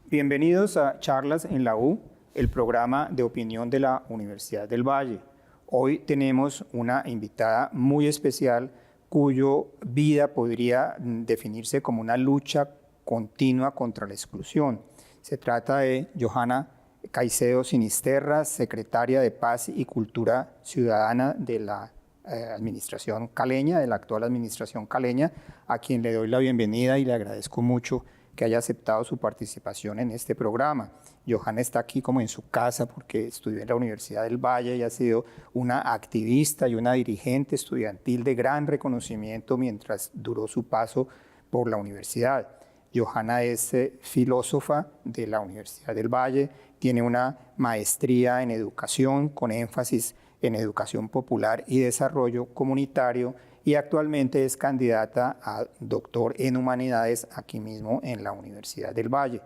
Bienvenidos a Charlas en la U, el programa de opinión de la Universidad del Valle. Hoy tenemos una invitada muy especial cuyo vida podría definirse como una lucha continua contra la exclusión. Se trata de Johanna Caicedo Sinisterra, secretaria de Paz y Cultura Ciudadana de la administración caleña, de la actual administración caleña, a quien le doy la bienvenida y le agradezco mucho que haya aceptado su participación en este programa. Johanna está aquí como en su casa porque estudió en la Universidad del Valle y ha sido una activista y una dirigente estudiantil de gran reconocimiento mientras duró su paso por la universidad. Johanna es filósofa de la Universidad del Valle, tiene una maestría en educación con énfasis en educación popular y desarrollo comunitario y actualmente es candidata a doctor en humanidades aquí mismo en la Universidad del Valle.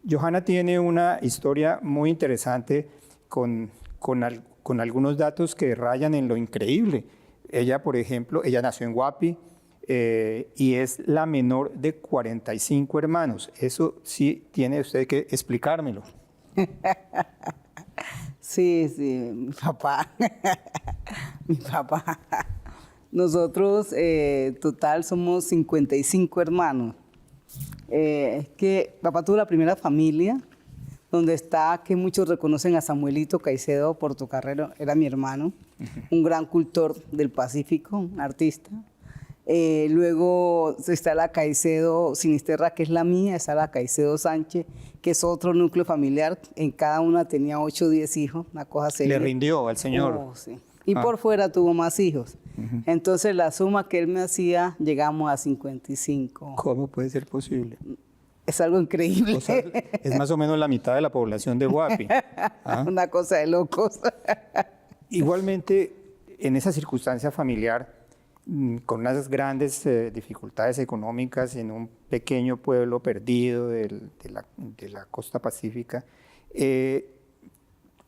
Johanna tiene una historia muy interesante con algunos datos que rayan en lo increíble. Ella, por ejemplo, ella nació en Guapi y es la menor de 45 hermanos. Eso sí tiene usted que explicármelo. Sí, mi papá. Mi papá. Nosotros, total, somos 55 hermanos. Es que papá tuvo la primera familia, donde está, que muchos reconocen a Samuelito Caicedo Portocarrero, era mi hermano, un gran cultor del Pacífico, un artista. Luego está la Caicedo Sinisterra, que es la mía, está la Caicedo Sánchez, que es otro núcleo familiar. En cada una tenía 8 o 10 hijos, una cosa seria. Le rindió al señor. Oh, sí. Y por fuera tuvo más hijos. Entonces la suma que él me hacía, llegamos a 55. ¿Cómo puede ser posible? Es algo increíble. O sea, es más o menos la mitad de la población de Guapi. ¿Ah? Una cosa de locos. Igualmente, en esa circunstancia familiar, con unas grandes dificultades económicas en un pequeño pueblo perdido de la costa pacífica,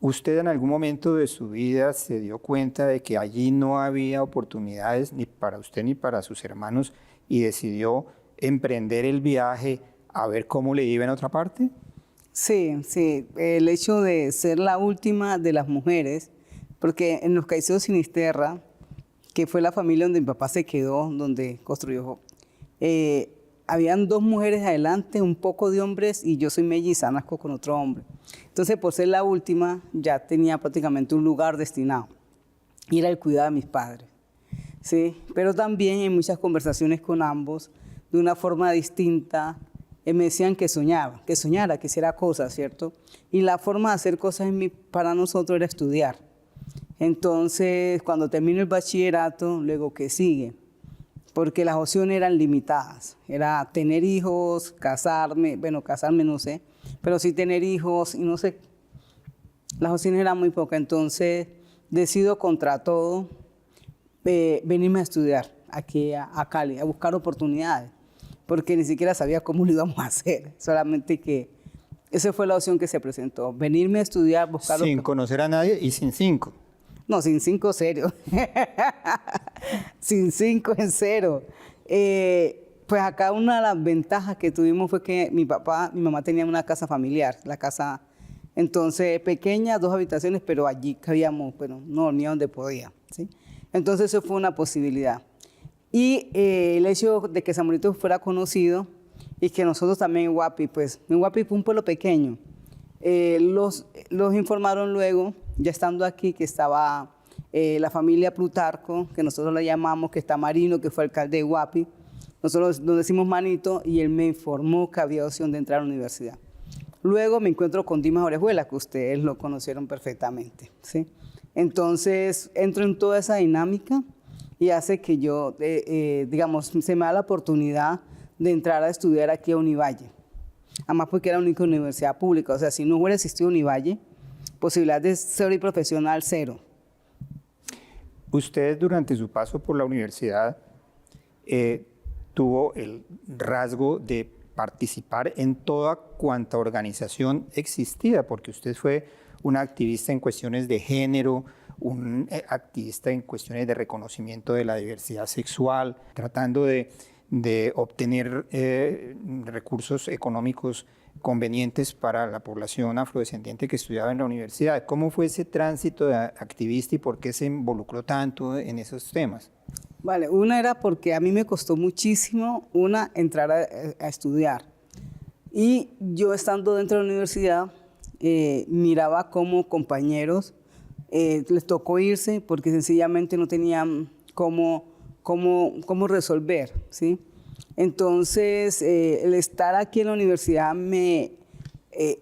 ¿usted en algún momento de su vida se dio cuenta de que allí no había oportunidades ni para usted ni para sus hermanos y decidió emprender el viaje a ver cómo le iba en otra parte? Sí, sí. El hecho de ser la última de las mujeres, porque en los Caicedo Sinisterra, que fue la familia donde mi papá se quedó, donde construyó, habían 2 mujeres adelante, un poco de hombres, y yo soy melliza, nazco con otro hombre. Entonces, por ser la última, ya tenía prácticamente un lugar destinado, y era el cuidado de mis padres. ¿Sí? Pero también en muchas conversaciones con ambos, de una forma distinta, me decían que soñara, que hiciera cosas, ¿cierto? Y la forma de hacer cosas para nosotros era estudiar. Entonces, cuando termino el bachillerato, luego, ¿qué sigue? Porque las opciones eran limitadas. Era tener hijos, casarme, bueno, casarme no sé, pero sí tener hijos y no sé. Las opciones eran muy pocas, entonces decido contra todo venirme a estudiar aquí a Cali, a buscar oportunidades, porque ni siquiera sabía cómo lo íbamos a hacer, solamente que esa fue la opción que se presentó, venirme a estudiar, buscar... Sin conocer a nadie y sin 5. No, sin 5 serio. Sin 5 en cero. Pues acá una de las ventajas que tuvimos fue que mi mamá tenía una casa familiar, la casa, entonces pequeña, 2 habitaciones, pero allí cabíamos, pero no dormía donde podía, ¿sí? Entonces eso fue una posibilidad. Y el hecho de que Samuelito fuera conocido y que nosotros también en Guapi, pues en Guapi fue un pueblo pequeño, los informaron luego, ya estando aquí, que estaba la familia Plutarco, que nosotros la llamamos, que está Marino, que fue alcalde de Guapi. Nosotros nos decimos Manito, y él me informó que había opción de entrar a la universidad. Luego me encuentro con Dimas Orejuela, que ustedes lo conocieron perfectamente, ¿sí? Entonces entro en toda esa dinámica y hace que yo, digamos, se me da la oportunidad de entrar a estudiar aquí a Univalle. Además porque era la única universidad pública, o sea, si no hubiera existido Univalle, posibilidad de ser profesional 0. Usted durante su paso por la universidad tuvo el rasgo de participar en toda cuanta organización existía, porque usted fue un activista en cuestiones de género, un activista en cuestiones de reconocimiento de la diversidad sexual, tratando de de obtener recursos económicos convenientes para la población afrodescendiente que estudiaba en la universidad. ¿Cómo fue ese tránsito de activista y por qué se involucró tanto en esos temas? Vale, una era porque a mí me costó muchísimo, entrar a estudiar. Y yo estando dentro de la universidad, miraba cómo compañeros les tocó irse porque sencillamente no tenían cómo resolver, ¿sí? Entonces, el estar aquí en la universidad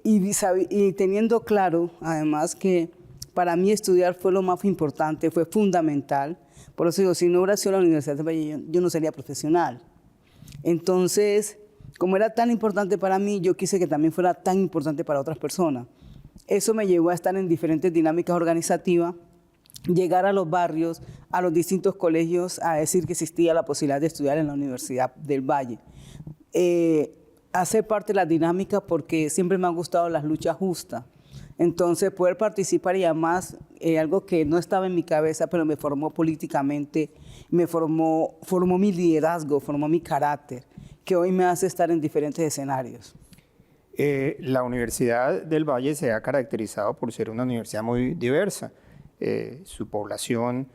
y teniendo claro, además, que para mí estudiar fue lo más importante, fue fundamental. Por eso digo, si no hubiera sido la Universidad de Valle, yo no sería profesional. Entonces, como era tan importante para mí, yo quise que también fuera tan importante para otras personas. Eso me llevó a estar en diferentes dinámicas organizativas, llegar a los barrios, a los distintos colegios, a decir que existía la posibilidad de estudiar en la Universidad del Valle. Hacer parte de la dinámica porque siempre me han gustado las luchas justas. Entonces, poder participar y además, algo que no estaba en mi cabeza, pero me formó políticamente, formó mi liderazgo, formó mi carácter, que hoy me hace estar en diferentes escenarios. La Universidad del Valle se ha caracterizado por ser una universidad muy diversa. Su población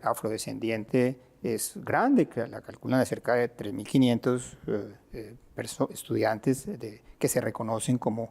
afrodescendiente es grande, que la calculan de cerca de 3.500 estudiantes que se reconocen como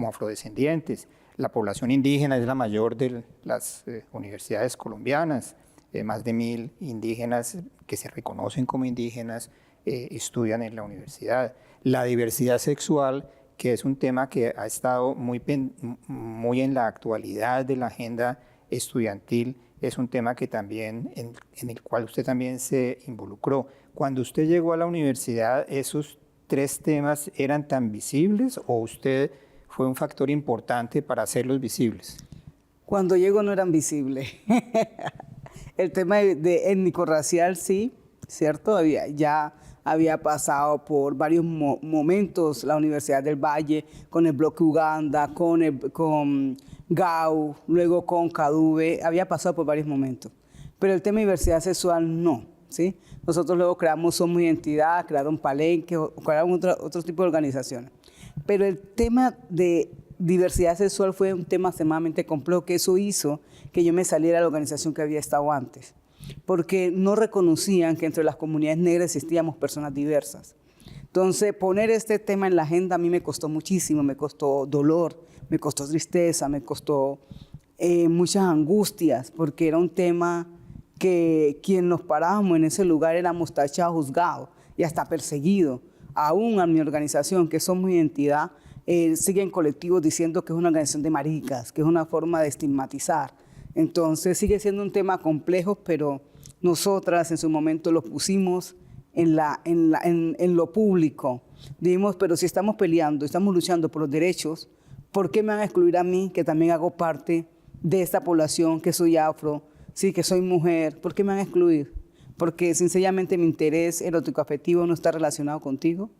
afrodescendientes. La población indígena es la mayor de las universidades colombianas. Más de 1.000 indígenas que se reconocen como indígenas estudian en la universidad. La diversidad sexual, que es un tema que ha estado muy en la actualidad de la agenda estudiantil, es un tema que también, en el cual usted también se involucró. Cuando usted llegó a la universidad, ¿esos 3 temas eran tan visibles o usted fue un factor importante para hacerlos visibles? Cuando llego no eran visibles. El tema de étnico-racial sí, ¿cierto? Ya había pasado por varios momentos la Universidad del Valle, con el Bloque Uganda, con GAU, luego con CADUVE, había pasado por varios momentos. Pero el tema de diversidad sexual no, ¿sí? Nosotros luego creamos Somos Identidad, crearon Palenque, crearon otro tipo de organizaciones. Pero el tema de diversidad sexual fue un tema extremadamente complejo, que eso hizo que yo me saliera de la organización que había estado antes, porque no reconocían que entre las comunidades negras existíamos personas diversas. Entonces, poner este tema en la agenda a mí me costó muchísimo, me costó dolor, me costó tristeza, me costó muchas angustias, porque era un tema que quien nos parábamos en ese lugar éramos tachados, juzgados y hasta perseguidos. Aún a mi organización, que Somos Identidad, siguen colectivos diciendo que es una organización de maricas, que es una forma de estigmatizar. Entonces sigue siendo un tema complejo, pero nosotras en su momento lo pusimos en lo público. Dijimos, pero si estamos peleando, estamos luchando por los derechos, ¿por qué me van a excluir a mí, que también hago parte de esta población, que soy afro, sí, que soy mujer? ¿Por qué me van a excluir? Porque sencillamente mi interés erótico-afectivo no está relacionado contigo.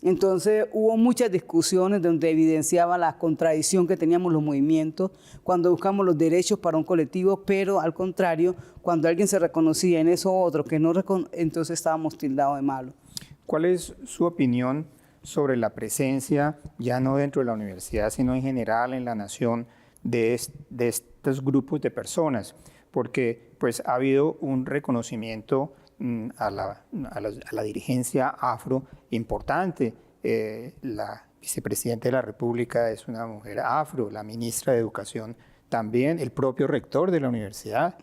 Entonces hubo muchas discusiones donde evidenciaba la contradicción que teníamos los movimientos cuando buscamos los derechos para un colectivo, pero al contrario, cuando alguien se reconocía en eso otro que no entonces estábamos tildados de malo. ¿Cuál es su opinión sobre la presencia, ya no dentro de la universidad, sino en general en la nación, de estos grupos de personas? Porque pues, ha habido un reconocimiento a la dirigencia afro importante. La vicepresidenta de la República es una mujer afro, la ministra de Educación también, el propio rector de la universidad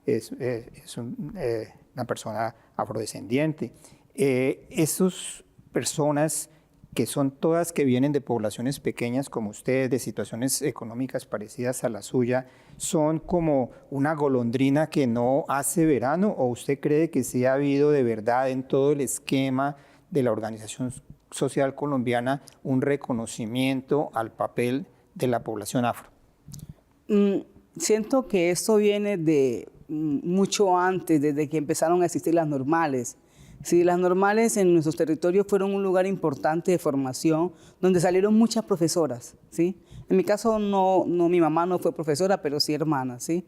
es una persona afrodescendiente. Esas personas que son todas que vienen de poblaciones pequeñas como ustedes, de situaciones económicas parecidas a la suya, ¿son como una golondrina que no hace verano? ¿O usted cree que sí ha habido de verdad en todo el esquema de la organización social colombiana un reconocimiento al papel de la población afro? Siento que esto viene de mucho antes, desde que empezaron a existir las normales. Sí, las normales en nuestros territorios fueron un lugar importante de formación, donde salieron muchas profesoras, ¿sí? En mi caso, mi mamá no fue profesora, pero sí hermana, ¿sí?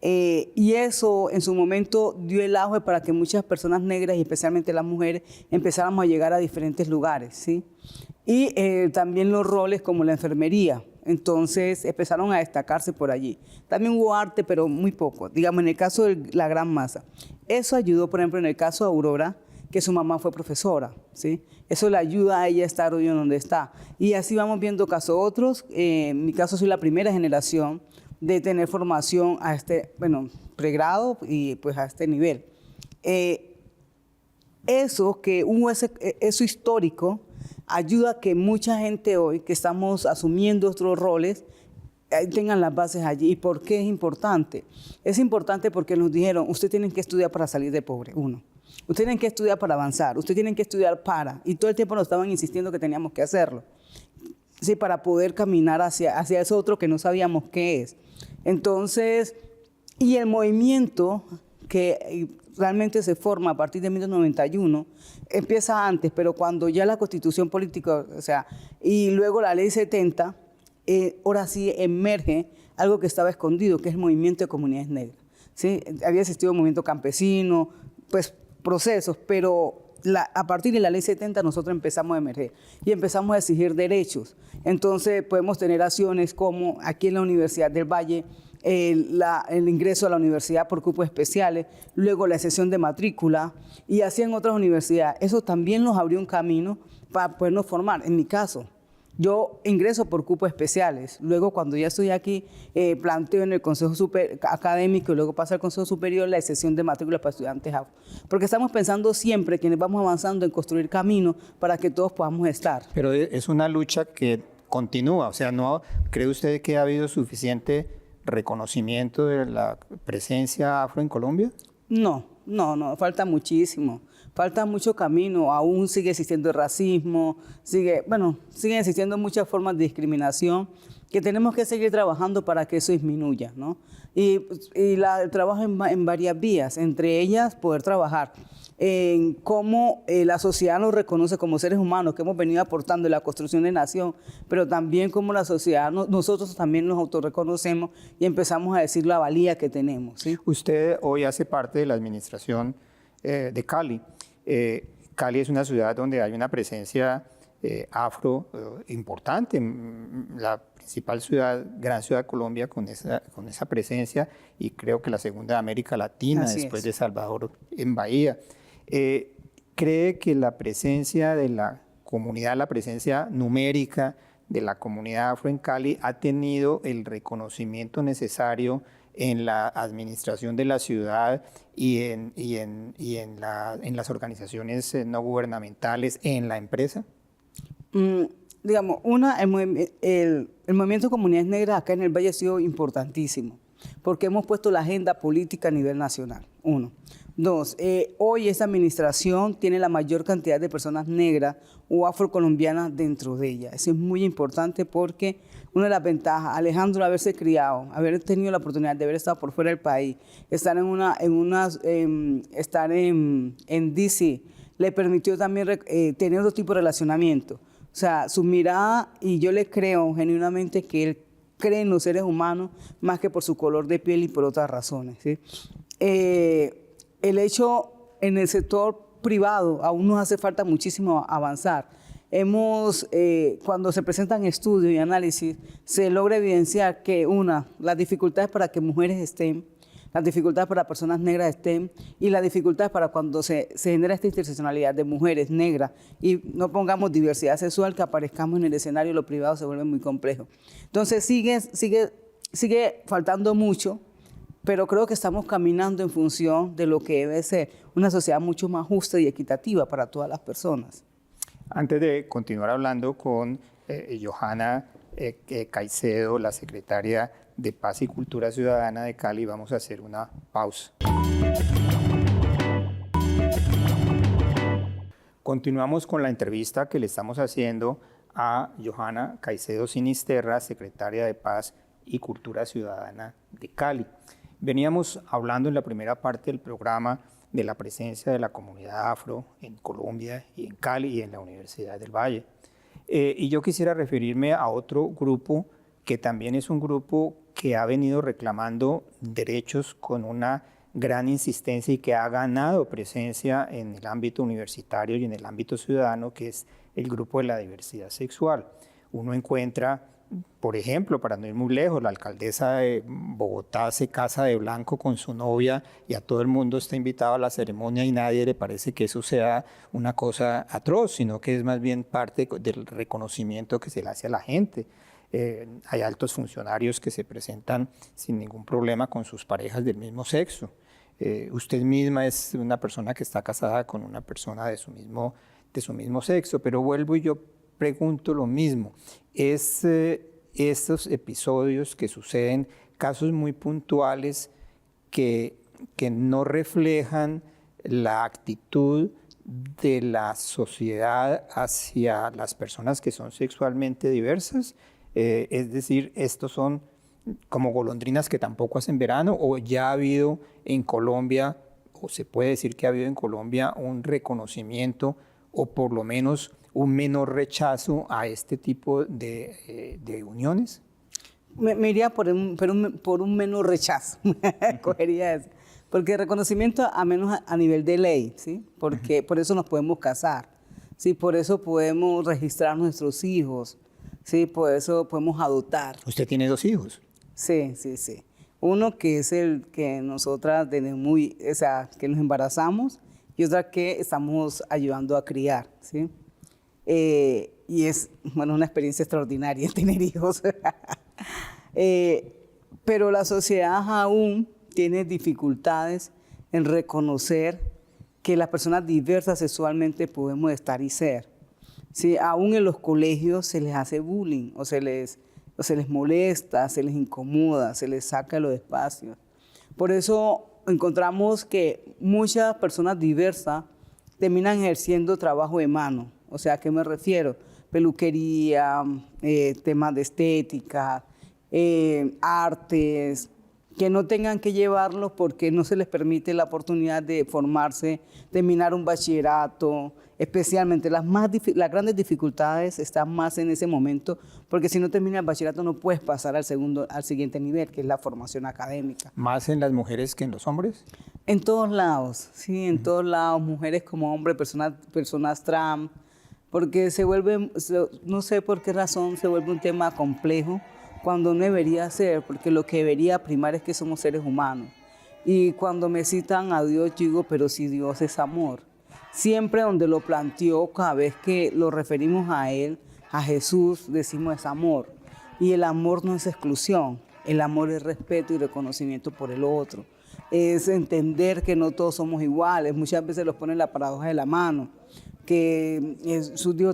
Y eso en su momento dio el auge para que muchas personas negras y especialmente las mujeres empezáramos a llegar a diferentes lugares, ¿sí? Y también los roles como la enfermería. Entonces empezaron a destacarse por allí. También hubo arte, pero muy poco. Digamos, en el caso de la gran masa. Eso ayudó, por ejemplo, en el caso de Aurora, que su mamá fue profesora, ¿sí? Eso le ayuda a ella a estar hoy en donde está. Y así vamos viendo casos otros. En mi caso soy la primera generación de tener formación a pregrado y pues a este nivel. Eso que hubo eso histórico ayuda a que mucha gente hoy que estamos asumiendo otros roles tengan las bases allí. ¿Y por qué es importante? Es importante porque nos dijeron, usted tiene que estudiar para salir de pobre, uno. Usted tiene que estudiar para avanzar, usted tiene que estudiar para. Y todo el tiempo nos estaban insistiendo que teníamos que hacerlo. Sí, para poder caminar hacia eso otro que no sabíamos qué es. Entonces, y el movimiento que realmente se forma a partir de 1991, empieza antes, pero cuando ya la Constitución Política, o sea, y luego la Ley 70, ahora sí emerge algo que estaba escondido, que es el movimiento de comunidades negras. ¿Sí? Había existido un movimiento campesino, pues procesos, pero a partir de la Ley 70 nosotros empezamos a emerger y empezamos a exigir derechos. Entonces podemos tener acciones como aquí en la Universidad del Valle, el ingreso a la universidad por cupos especiales, luego la exención de matrícula y así en otras universidades. Eso también nos abrió un camino para podernos formar. En mi caso, yo ingreso por cupos especiales. Luego, cuando ya estoy aquí, planteo en el Consejo Académico y luego pasa al Consejo Superior la exención de matrícula para estudiantes afro. Porque estamos pensando siempre que vamos avanzando en construir caminos para que todos podamos estar. Pero es una lucha que continúa. O sea, ¿no cree usted que ha habido suficiente reconocimiento de la presencia afro en Colombia? No, falta muchísimo. Falta mucho camino, aún sigue existiendo el racismo, siguen existiendo muchas formas de discriminación que tenemos que seguir trabajando para que eso disminuya, ¿no? Y el trabajo en varias vías, entre ellas poder trabajar en cómo la sociedad nos reconoce como seres humanos que hemos venido aportando en la construcción de nación, pero también cómo la sociedad, nosotros también nos autorreconocemos y empezamos a decir la valía que tenemos, ¿sí? Usted hoy hace parte de la administración de Cali. Cali es una ciudad donde hay una presencia afro importante, la principal gran ciudad de Colombia con esa presencia y creo que la segunda de América Latina después de Salvador en Bahía. ¿Cree que la presencia de la comunidad, la presencia numérica de la comunidad afro en Cali ha tenido el reconocimiento necesario en la administración de la ciudad y en las organizaciones no gubernamentales, en la empresa? Digamos, el movimiento de comunidades negras acá en el Valle ha sido importantísimo, porque hemos puesto la agenda política a nivel nacional, uno. Dos, hoy esta administración tiene la mayor cantidad de personas negras o afrocolombianas dentro de ella. Eso es muy importante porque una de las ventajas, Alejandro, haberse criado, haber tenido la oportunidad de haber estado por fuera del país, estar en DC, le permitió también tener otro tipo de relacionamiento. O sea, su mirada, y yo le creo genuinamente que él cree en los seres humanos más que por su color de piel y por otras razones, ¿sí? El hecho en el sector privado aún nos hace falta muchísimo avanzar. Cuando se presentan estudios y análisis, se logra evidenciar que las dificultades para que mujeres estén, las dificultades para personas negras estén y las dificultades para cuando se genera esta interseccionalidad de mujeres negras y no pongamos diversidad sexual, que aparezcamos en el escenario, lo privado se vuelve muy complejo. Entonces sigue faltando mucho, pero creo que estamos caminando en función de lo que debe ser una sociedad mucho más justa y equitativa para todas las personas. Antes de continuar hablando con Johanna Caicedo, la secretaria de Paz y Cultura Ciudadana de Cali, vamos a hacer una pausa. Continuamos con la entrevista que le estamos haciendo a Johanna Caicedo Sinisterra, secretaria de Paz y Cultura Ciudadana de Cali. Veníamos hablando en la primera parte del programa de la presencia de la comunidad afro en Colombia y en Cali y en la Universidad del Valle. Y yo quisiera referirme a otro grupo que también es un grupo que ha venido reclamando derechos con una gran insistencia y que ha ganado presencia en el ámbito universitario y en el ámbito ciudadano, que es el grupo de la diversidad sexual. Uno encuentra, por ejemplo, para no ir muy lejos, la alcaldesa de Bogotá se casa de blanco con su novia y a todo el mundo está invitado a la ceremonia y nadie le parece que eso sea una cosa atroz, sino que es más bien parte del reconocimiento que se le hace a la gente. Hay altos funcionarios que se presentan sin ningún problema con sus parejas del mismo sexo. Usted misma es una persona que está casada con una persona de su mismo sexo, pero vuelvo y yo pregunto lo mismo. Estos episodios que suceden, casos muy puntuales que no reflejan la actitud de la sociedad hacia las personas que son sexualmente diversas, es decir, estos son como golondrinas que tampoco hacen verano, o ya ha habido en Colombia, o se puede decir que ha habido en Colombia un reconocimiento o por lo menos un menor rechazo a este tipo de uniones? Me iría por un menor rechazo, cogería eso. Porque reconocimiento a menos a nivel de ley, ¿sí? Porque por eso nos podemos casar, ¿sí? Por eso podemos registrar nuestros hijos, ¿sí? Por eso podemos adoptar. ¿Usted tiene 2 hijos? Sí. Uno que es el que nosotras tenemos que nos embarazamos, y otra que estamos ayudando a criar, ¿sí? Y es, bueno, una experiencia extraordinaria tener hijos. Pero la sociedad aún tiene dificultades en reconocer que las personas diversas sexualmente podemos estar y ser. ¿Sí? Aún en los colegios se les hace bullying, o se les molesta, se les incomoda, se les saca de los espacios. Por eso encontramos que muchas personas diversas terminan ejerciendo trabajo de mano. O sea, ¿a qué me refiero? Peluquería, temas de estética, artes, que no tengan que llevarlos porque no se les permite la oportunidad de formarse, terminar un bachillerato. Especialmente las grandes dificultades están más en ese momento, porque si no terminas el bachillerato no puedes pasar al siguiente nivel, que es la formación académica. ¿Más en las mujeres que en los hombres? En todos lados, sí, en todos lados, mujeres como hombres, personas trans, porque no sé por qué razón se vuelve un tema complejo cuando no debería ser, porque lo que debería primar es que somos seres humanos. Y cuando me citan a Dios, yo digo, pero si Dios es amor. Siempre donde lo planteó, cada vez que lo referimos a Él, a Jesús, decimos es amor. Y el amor no es exclusión, el amor es respeto y reconocimiento por el otro. Es entender que no todos somos iguales. Muchas veces los ponen la paradoja de la mano, que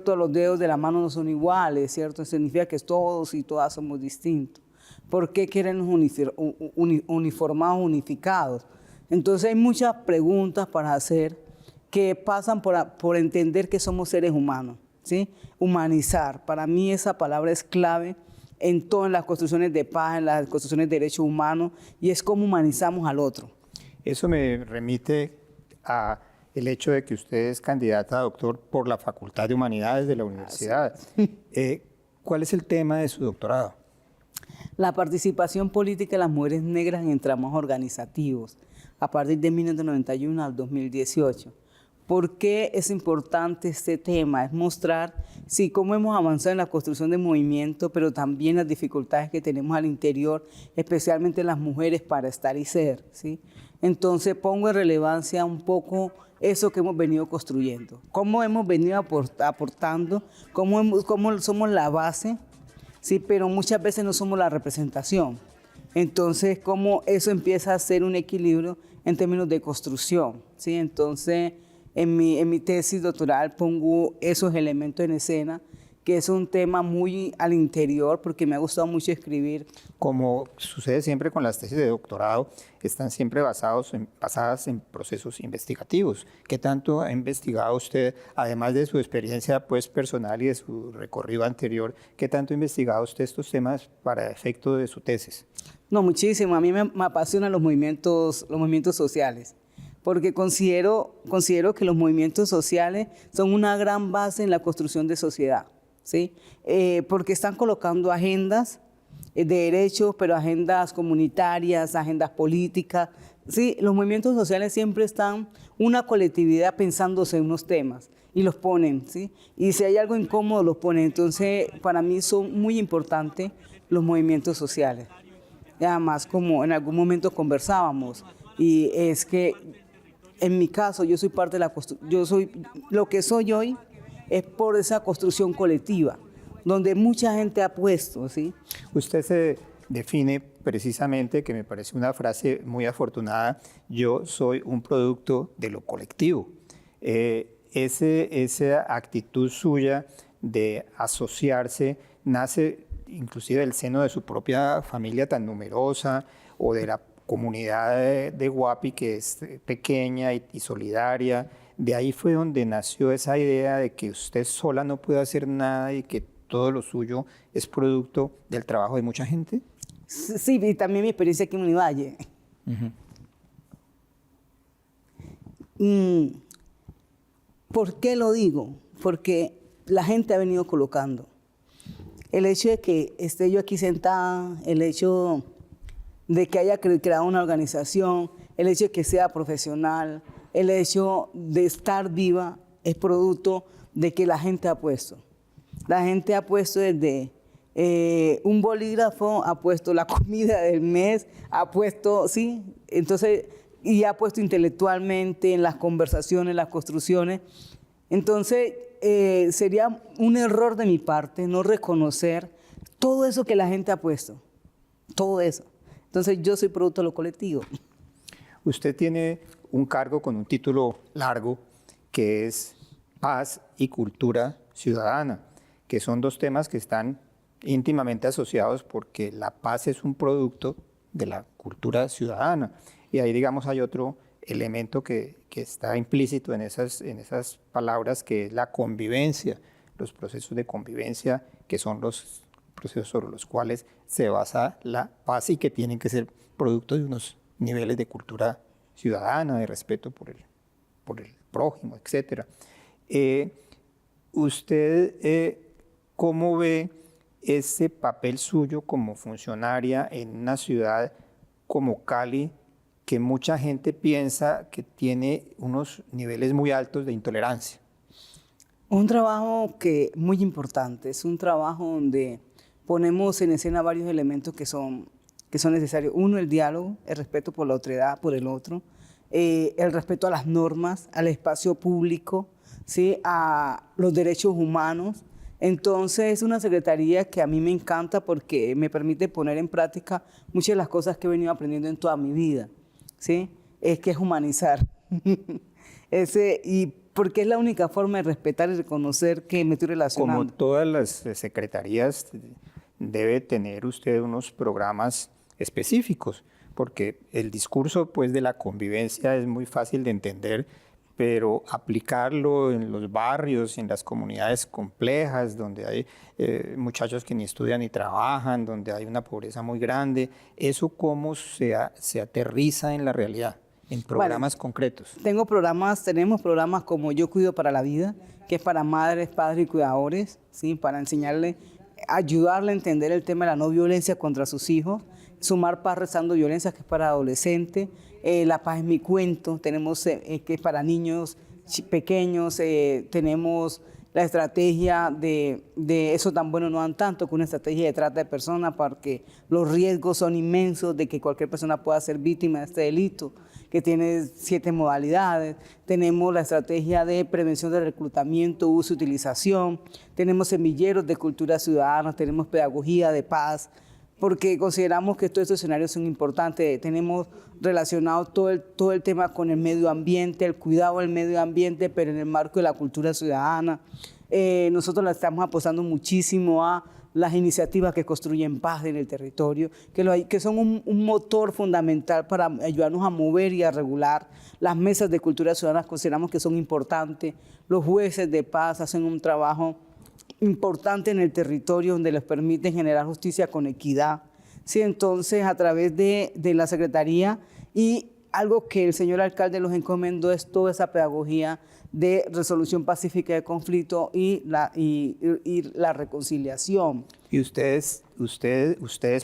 todos los dedos de la mano no son iguales, ¿cierto? Significa que todos y todas somos distintos. ¿Por qué quieren uniformados, unificados? Entonces hay muchas preguntas para hacer que pasan por entender que somos seres humanos, ¿sí? Humanizar. Para mí esa palabra es clave en todas las construcciones de paz, en las construcciones de derechos humanos, y es cómo humanizamos al otro. Eso me remite a el hecho de que usted es candidata a doctor por la Facultad de Humanidades de la universidad. ¿Cuál es el tema de su doctorado? La participación política de las mujeres negras en tramos organizativos, a partir de 1991 al 2018. ¿Por qué es importante este tema? Es mostrar, sí, cómo hemos avanzado en la construcción de movimiento, pero también las dificultades que tenemos al interior, especialmente las mujeres, para estar y ser, ¿sí? Entonces pongo en relevancia un poco eso que hemos venido construyendo, cómo hemos venido aportando, cómo somos la base, ¿sí? Pero muchas veces no somos la representación. Entonces, cómo eso empieza a ser un equilibrio en términos de construcción, ¿sí? Entonces, en mi tesis doctoral pongo esos elementos en escena, que es un tema muy al interior, porque me ha gustado mucho escribir. Como sucede siempre con las tesis de doctorado, están siempre basadas en procesos investigativos. ¿Qué tanto ha investigado usted, además de su experiencia pues, personal y de su recorrido anterior, qué tanto ha investigado usted estos temas para efecto de su tesis? No, muchísimo. A mí me apasionan los movimientos sociales, porque considero que los movimientos sociales son una gran base en la construcción de sociedad, ¿sí? Porque están colocando agendas de derechos, pero agendas comunitarias, agendas políticas. Sí, los movimientos sociales siempre están una colectividad pensándose en unos temas y los ponen, ¿sí? Y si hay algo incómodo, los ponen. Entonces, para mí son muy importantes los movimientos sociales. Y además, como en algún momento conversábamos, y es que en mi caso yo soy parte de la lo que soy hoy es por esa construcción colectiva, donde mucha gente ha puesto, ¿sí? Usted se define precisamente, que me parece una frase muy afortunada, yo soy un producto de lo colectivo. Esa actitud suya de asociarse nace inclusive del seno de su propia familia tan numerosa o de la comunidad de Guapi, que es pequeña y solidaria. De ahí fue donde nació esa idea de que usted sola no puede hacer nada y que todo lo suyo es producto del trabajo de mucha gente. Sí, y también mi experiencia aquí en Univalle. ¿Por qué lo digo? Porque la gente ha venido colocando. El hecho de que esté yo aquí sentada, el hecho de que haya creado una organización, el hecho de que sea profesional, el hecho de estar viva es producto de que la gente ha puesto. La gente ha puesto desde un bolígrafo, ha puesto la comida del mes, ha puesto, sí, entonces, y ha puesto intelectualmente en las conversaciones, en las construcciones. Entonces, sería un error de mi parte no reconocer todo eso que la gente ha puesto, todo eso. Entonces, yo soy producto de lo colectivo. Usted tiene un cargo con un título largo que es Paz y Cultura Ciudadana, que son dos temas que están íntimamente asociados porque la paz es un producto de la cultura ciudadana. Y ahí, digamos, hay otro elemento que está implícito en esas palabras, que es la convivencia, los procesos de convivencia, que son los procesos sobre los cuales se basa la paz y que tienen que ser producto de unos niveles de cultura ciudadana, de respeto por el prójimo, etc. ¿Usted cómo ve ese papel suyo como funcionaria en una ciudad como Cali, que mucha gente piensa que tiene unos niveles muy altos de intolerancia? Un trabajo muy importante, es un trabajo donde ponemos en escena varios elementos que son necesarios. Uno, el diálogo, el respeto por la otredad, por el otro, el respeto a las normas, al espacio público, ¿sí? A los derechos humanos. Entonces, es una secretaría que a mí me encanta porque me permite poner en práctica muchas de las cosas que he venido aprendiendo en toda mi vida, ¿sí? Es que es humanizar. Y porque es la única forma de respetar y reconocer que me estoy relacionando. Como todas las secretarías, debe tener usted unos programas específicos, porque el discurso, pues, de la convivencia es muy fácil de entender, pero aplicarlo en los barrios, en las comunidades complejas, donde hay muchachos que ni estudian ni trabajan, donde hay una pobreza muy grande, ¿eso cómo se aterriza en la realidad, en programas concretos? Tenemos programas como Yo Cuido para la Vida, que es para madres, padres y cuidadores, ¿sí? Para ayudarle a entender el tema de la no violencia contra sus hijos, Sumar Paz Rezando Violencia, que es para adolescentes, La Paz es mi cuento, tenemos que es para niños pequeños, tenemos la estrategia de Eso tan bueno no dan tanto, que una estrategia de trata de personas, porque los riesgos son inmensos de que cualquier persona pueda ser víctima de este delito, que tiene 7 modalidades. Tenemos la estrategia de prevención de reclutamiento, uso y utilización, tenemos semilleros de cultura ciudadana, tenemos pedagogía de paz, porque consideramos que todos estos escenarios son importantes. Tenemos relacionado todo el tema con el medio ambiente, el cuidado del medio ambiente, pero en el marco de la cultura ciudadana. Nosotros le estamos apostando muchísimo a las iniciativas que construyen paz en el territorio, que son un motor fundamental para ayudarnos a mover y a regular. Las mesas de cultura ciudadana consideramos que son importantes. Los jueces de paz hacen un trabajo importante en el territorio donde les permiten generar justicia con equidad. Sí, entonces, a través de la Secretaría y algo que el señor alcalde nos encomendó es toda esa pedagogía de resolución pacífica de conflicto y la reconciliación. Y ustedes,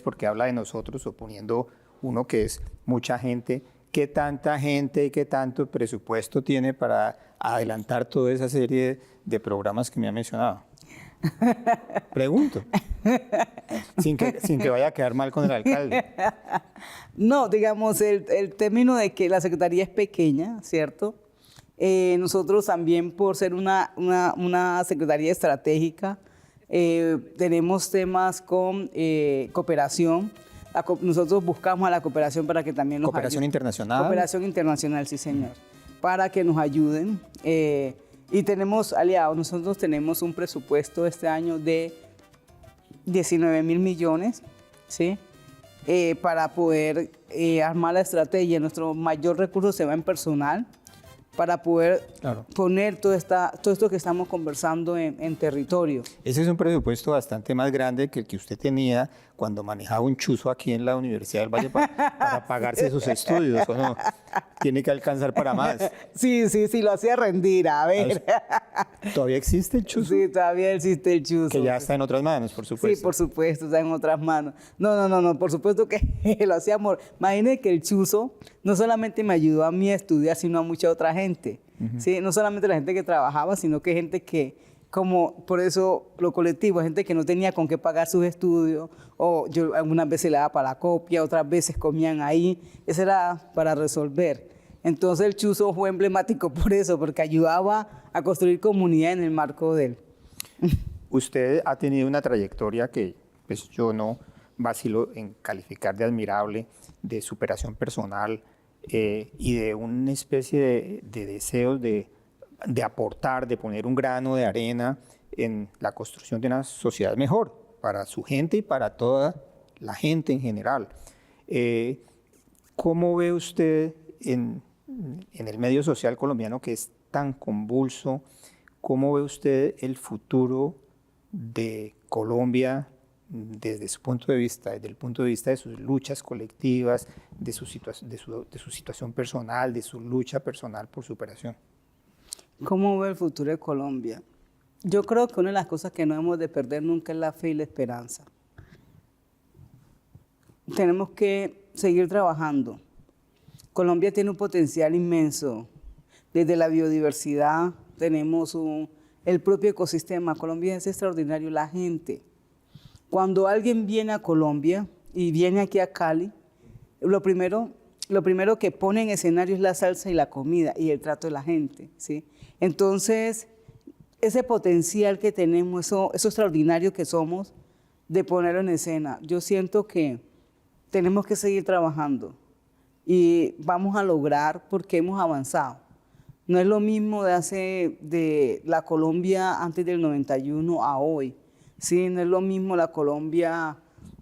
porque habla de nosotros, suponiendo uno que es mucha gente, ¿qué tanta gente y qué tanto presupuesto tiene para adelantar toda esa serie de programas que me ha mencionado? Pregunto, sin que vaya a quedar mal con el alcalde. No, digamos, el término de que la Secretaría es pequeña, ¿cierto? Nosotros también, por ser una Secretaría estratégica, tenemos temas con cooperación. Nosotros buscamos a la cooperación para que también nos ¿Cooperación ayuden. internacional? Cooperación internacional, sí, señor. Para que nos ayuden. Y tenemos aliados. Nosotros tenemos un presupuesto este año de 19.000 millones, ¿sí? Para poder armar la estrategia. Nuestro mayor recurso se va en personal para poder poner todo esto que estamos conversando en territorio. Ese es un presupuesto bastante más grande que el que usted tenía cuando manejaba un chuzo aquí en la Universidad del Valle para pagarse sus estudios, ¿o no? Tiene que alcanzar para más. Sí, lo hacía rendir, a ver. ¿Todavía existe el chuzo? Sí, todavía existe el chuzo. Que ya está en otras manos, por supuesto. Sí, por supuesto, está en otras manos. No, por supuesto que lo hacíamos. Imagínense que el chuzo no solamente me ayudó a mí a estudiar, sino a mucha otra gente. ¿Sí? No solamente la gente que trabajaba, sino que gente que, como por eso lo colectivo, gente que no tenía con qué pagar sus estudios, o yo algunas veces le daba para la copia, otras veces comían ahí, eso era para resolver. Entonces el chuzo fue emblemático por eso, porque ayudaba a construir comunidad en el marco de él. Usted ha tenido una trayectoria que pues, yo no vacilo en calificar de admirable, de superación personal y de una especie de deseos de aportar, de poner un grano de arena en la construcción de una sociedad mejor para su gente y para toda la gente en general. ¿Cómo ve usted en el medio social colombiano que es tan convulso, cómo ve usted el futuro de Colombia desde su punto de vista, desde el punto de vista de sus luchas colectivas, de su situación personal, de su lucha personal por superación? ¿Cómo ve el futuro de Colombia? Yo creo que una de las cosas que no hemos de perder nunca es la fe y la esperanza. Tenemos que seguir trabajando. Colombia tiene un potencial inmenso. Desde la biodiversidad tenemos el propio ecosistema. Colombia es extraordinario, la gente. Cuando alguien viene a Colombia y viene aquí a Cali, lo primero que pone en escenario es la salsa y la comida y el trato de la gente, ¿sí? Entonces, ese potencial que tenemos, eso extraordinario que somos, de ponerlo en escena, yo siento que tenemos que seguir trabajando y vamos a lograr porque hemos avanzado. No es lo mismo de la Colombia antes del 91 a hoy, ¿sí? No es lo mismo la Colombia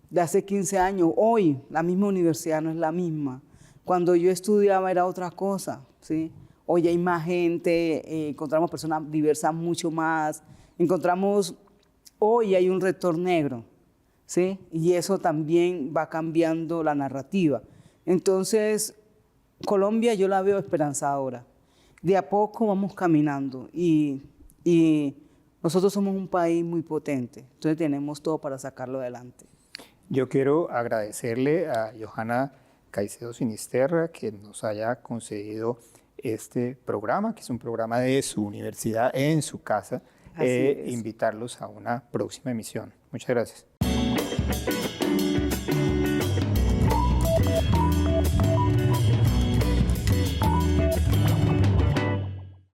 de hace 15 años. Hoy la misma universidad no es la misma. Cuando yo estudiaba era otra cosa, ¿sí? Hoy hay más gente, encontramos personas diversas mucho más, hoy hay un rector negro, ¿sí? Y eso también va cambiando la narrativa. Entonces, Colombia yo la veo esperanzadora. De a poco vamos caminando y nosotros somos un país muy potente, entonces tenemos todo para sacarlo adelante. Yo quiero agradecerle a Johanna Caicedo Sinisterra que nos haya concedido este programa, que es un programa de su universidad en su casa, invitarlos a una próxima emisión. Muchas gracias.